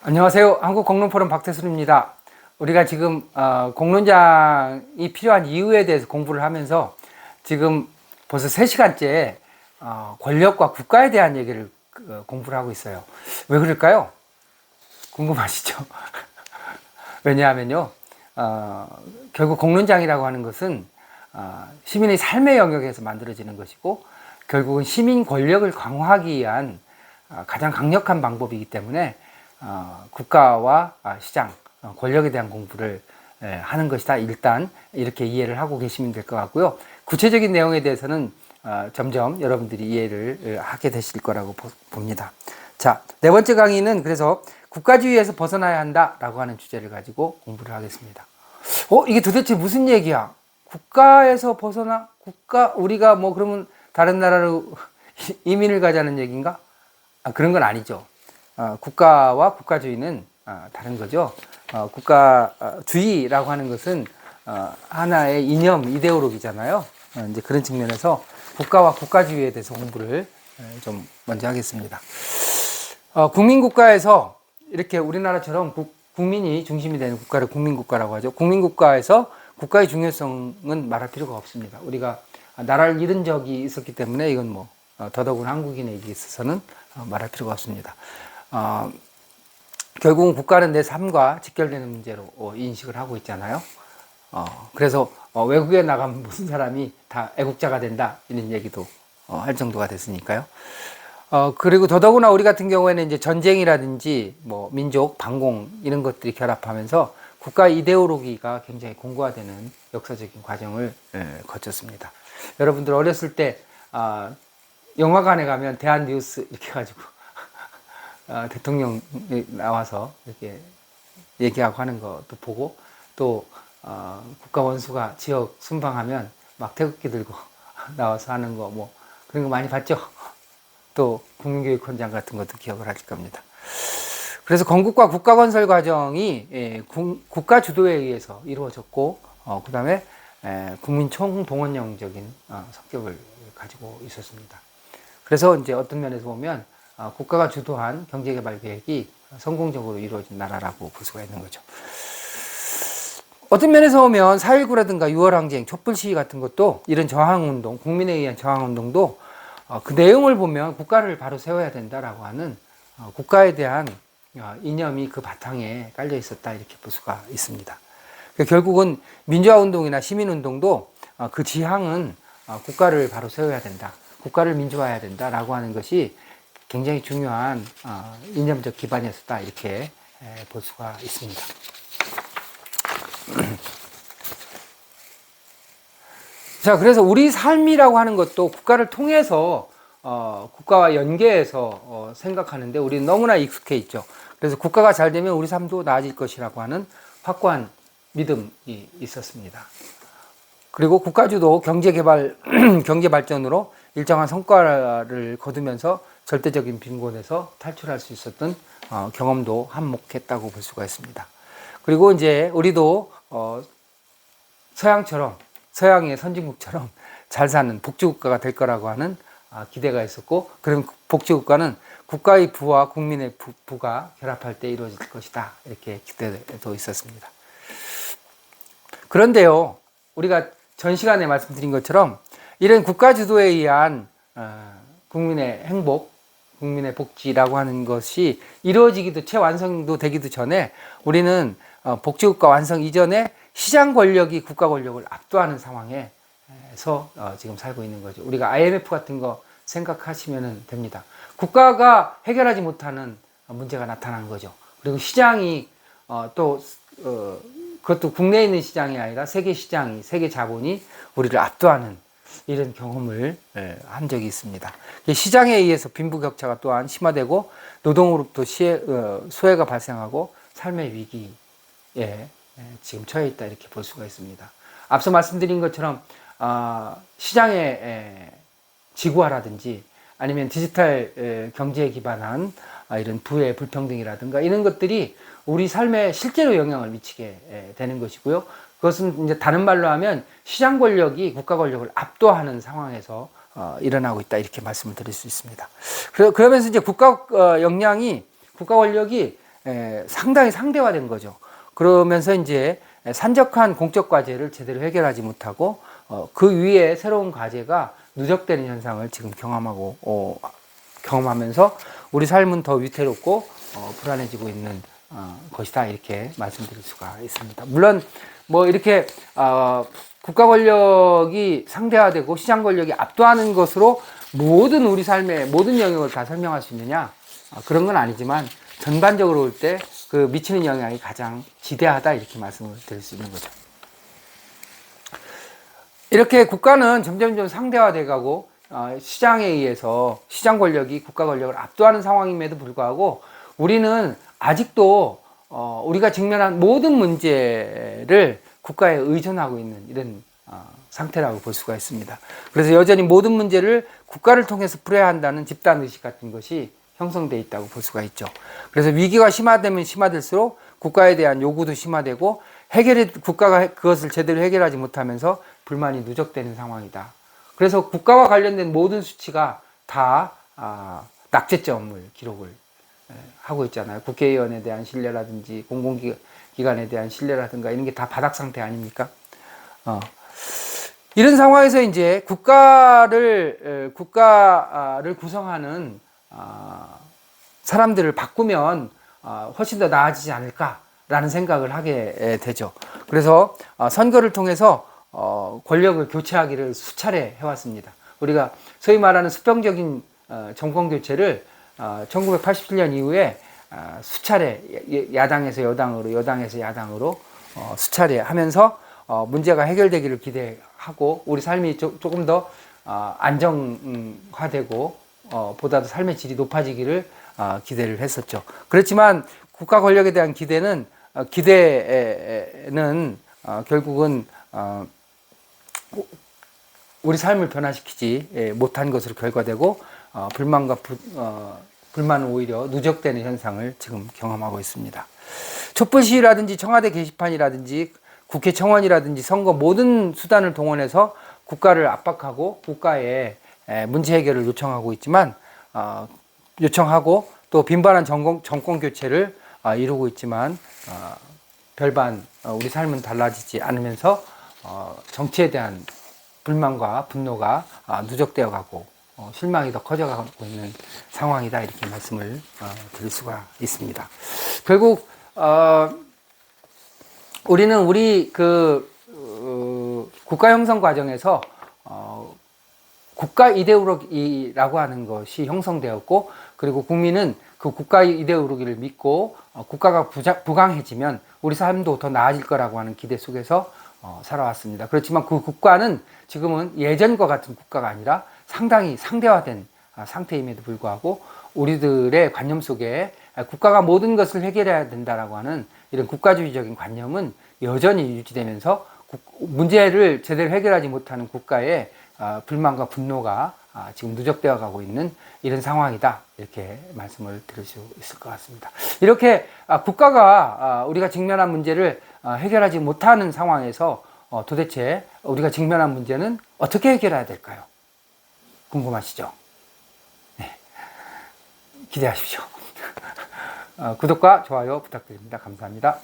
안녕하세요. 한국공론포럼 박태순입니다. 우리가 지금 공론장이 필요한 이유에 대해서 공부를 하면서 지금 벌써 3시간째 권력과 국가에 대한 얘기를 공부를 하고 있어요. 왜 그럴까요? 궁금하시죠? 왜냐하면요, 결국 공론장이라고 하는 것은 시민의 삶의 영역에서 만들어지는 것이고, 결국은 시민 권력을 강화하기 위한 가장 강력한 방법이기 때문에 국가와 시장, 권력에 대한 공부를 하는 것이다. 일단 이렇게 이해를 하고 계시면 될 것 같고요. 구체적인 내용에 대해서는 점점 여러분들이 이해를 하게 되실 거라고 봅니다. 자, 네 번째 강의는 그래서 국가주의에서 벗어나야 한다라고 하는 주제를 가지고 공부를 하겠습니다. 이게 도대체 무슨 얘기야? 국가에서 벗어나? 우리가 뭐 그러면 다른 나라로 이민을 가자는 얘기인가? 그런 건 아니죠. 국가와 국가주의는 다른 거죠. 국가주의라고 하는 것은 하나의 이념, 이데올로기잖아요. 이제 그런 측면에서 국가와 국가주의에 대해서 공부를 좀 먼저 하겠습니다. 국민국가에서 이렇게 우리나라처럼 국민이 중심이 되는 국가를 국민국가라고 하죠. 국민국가에서 국가의 중요성은 말할 필요가 없습니다. 우리가 나라를 잃은 적이 있었기 때문에 이건 뭐 더더군 한국인에게 있어서는 말할 필요가 없습니다. 결국은 국가는 내 삶과 직결되는 문제로 인식을 하고 있잖아요. 그래서 외국에 나가면 무슨 사람이 다 애국자가 된다 이런 얘기도 할 정도가 됐으니까요. 그리고 더더구나 우리 같은 경우에는 이제 전쟁이라든지 뭐 민족 반공 이런 것들이 결합하면서 국가 이데올로기가 굉장히 공고화되는 역사적인 과정을 거쳤습니다. 여러분들 어렸을 때 영화관에 가면 대한뉴스 이렇게 해가지고 대통령 나와서 이렇게 얘기하고 하는 것도 보고 또 국가 원수가 지역 순방하면 막 태극기 들고 나와서 하는 거 뭐 그런 거 많이 봤죠. 또 국민교육헌장 같은 것도 기억을 하실 겁니다. 그래서 건국과 국가 건설 과정이 국가 주도에 의해서 이루어졌고 그 다음에 국민 총동원령적인 성격을 가지고 있었습니다. 그래서 이제 어떤 면에서 보면 국가가 주도한 경제개발 계획이 성공적으로 이루어진 나라라고 볼 수가 있는 거죠. 어떤 면에서 보면 4.19라든가 6월항쟁, 촛불시위 같은 것도 이런 저항운동, 국민에 의한 저항운동도 그 내용을 보면 국가를 바로 세워야 된다라고 하는 국가에 대한 이념이 그 바탕에 깔려 있었다 이렇게 볼 수가 있습니다. 결국은 민주화운동이나 시민운동도 그 지향은 국가를 바로 세워야 된다. 국가를 민주화해야 된다라고 하는 것이 굉장히 중요한 이념적 기반이었다 이렇게 볼 수가 있습니다. 자, 그래서 우리 삶이라고 하는 것도 국가를 통해서 국가와 연계해서 생각하는데 우리는 너무나 익숙해 있죠. 그래서 국가가 잘 되면 우리 삶도 나아질 것이라고 하는 확고한 믿음이 있었습니다. 그리고 국가주도 경제개발, 경제발전으로 일정한 성과를 거두면서 절대적인 빈곤에서 탈출할 수 있었던 경험도 한몫했다고 볼 수가 있습니다. 그리고 이제 우리도 서양처럼, 서양의 선진국처럼 잘 사는 복지국가가 될 거라고 하는 기대가 있었고, 그런 복지국가는 국가의 부와 국민의 부가 결합할 때 이루어질 것이다 이렇게 기대도 있었습니다. 그런데요, 우리가 전 시간에 말씀드린 것처럼 이런 국가 주도에 의한 국민의 행복, 국민의 복지라고 하는 것이 이루어지기도 채 완성도 되기도 전에 우리는 복지국가 완성 이전에 시장 권력이 국가 권력을 압도하는 상황에서 지금 살고 있는 거죠. 우리가 IMF 같은 거 생각하시면 됩니다. 국가가 해결하지 못하는 문제가 나타난 거죠. 그리고 시장이 또 그것도 국내에 있는 시장이 아니라 세계 시장이, 세계 자본이 우리를 압도하는 이런 경험을 한 적이 있습니다. 시장에 의해서 빈부격차가 또한 심화되고 노동으로부터 소외가 발생하고 삶의 위기에 지금 처해 있다 이렇게 볼 수가 있습니다. 앞서 말씀드린 것처럼 시장의 지구화라든지 아니면 디지털 경제에 기반한 이런 부의 불평등이라든가 이런 것들이 우리 삶에 실제로 영향을 미치게 되는 것이고요. 그것은 이제 다른 말로 하면 시장 권력이 국가 권력을 압도하는 상황에서 일어나고 있다 이렇게 말씀을 드릴 수 있습니다. 그러면서 이제 국가 역량이 국가 권력이 상당히 상대화된 거죠. 그러면서 이제 산적한 공적 과제를 제대로 해결하지 못하고 그 위에 새로운 과제가 누적되는 현상을 지금 경험하면서 우리 삶은 더 위태롭고 불안해지고 있는 것이다, 이렇게 말씀드릴 수가 있습니다. 물론 뭐 이렇게 국가 권력이 상대화되고 시장 권력이 압도하는 것으로 모든 우리 삶의 모든 영역을 다 설명할 수 있느냐, 그런 건 아니지만 전반적으로 볼 때 그 미치는 영향이 가장 지대하다, 이렇게 말씀을 드릴 수 있는 거죠. 이렇게 국가는 점점 상대화돼 가고 시장에 의해서 시장 권력이 국가 권력을 압도하는 상황임에도 불구하고 우리는 아직도 우리가 직면한 모든 문제를 국가에 의존하고 있는 이런 상태라고 볼 수가 있습니다. 그래서 여전히 모든 문제를 국가를 통해서 풀어야 한다는 집단의식 같은 것이 형성되어 있다고 볼 수가 있죠. 그래서 위기가 심화되면 심화될수록 국가에 대한 요구도 심화되고 국가가 그것을 제대로 해결하지 못하면서 불만이 누적되는 상황이다. 그래서 국가와 관련된 모든 수치가 다 낙제점을 기록을 하고 있잖아요. 국회의원에 대한 신뢰라든지 공공기관에 대한 신뢰라든가 이런 게 다 바닥 상태 아닙니까? 이런 상황에서 이제 국가를 구성하는 사람들을 바꾸면 훨씬 더 나아지지 않을까라는 생각을 하게 되죠. 그래서 선거를 통해서 권력을 교체하기를 수차례 해왔습니다. 우리가 소위 말하는 수평적인 정권 교체를 1987년 이후에 수차례 야당에서 여당으로, 여당에서 야당으로 수차례 하면서 문제가 해결되기를 기대하고 우리 삶이 조금 더 안정화되고 보다도 삶의 질이 높아지기를 기대를 했었죠. 그렇지만 국가 권력에 대한 기대는 결국은 우리 삶을 변화시키지 못한 것으로 결과되고 불만은 오히려 누적되는 현상을 지금 경험하고 있습니다. 촛불 시위라든지 청와대 게시판이라든지 국회 청원이라든지 선거 모든 수단을 동원해서 국가를 압박하고 국가에 문제 해결을 요청하고 있지만 요청하고 또 빈번한 정권 교체를 이루고 있지만 별반 우리 삶은 달라지지 않으면서 정치에 대한 불만과 분노가 누적되어 가고 실망이 더 커져가고 있는 상황이다, 이렇게 말씀을 드릴 수가 있습니다. 결국 우리는 우리 국가 형성 과정에서 국가 이데올로기라고 하는 것이 형성되었고, 그리고 국민은 그 국가 이데올로기를 믿고 국가가 부강해지면 우리 삶도 더 나아질 거라고 하는 기대 속에서 살아왔습니다. 그렇지만 그 국가는 지금은 예전과 같은 국가가 아니라 상당히 상대화된 상태임에도 불구하고 우리들의 관념 속에 국가가 모든 것을 해결해야 된다라고 하는 이런 국가주의적인 관념은 여전히 유지되면서 문제를 제대로 해결하지 못하는 국가의 불만과 분노가 지금 누적되어 가고 있는 이런 상황이다, 이렇게 말씀을 드릴 수 있을 것 같습니다. 이렇게 국가가 우리가 직면한 문제를 해결하지 못하는 상황에서 도대체 우리가 직면한 문제는 어떻게 해결해야 될까요? 궁금하시죠? 네. 기대하십시오. 구독과 좋아요 부탁드립니다. 감사합니다.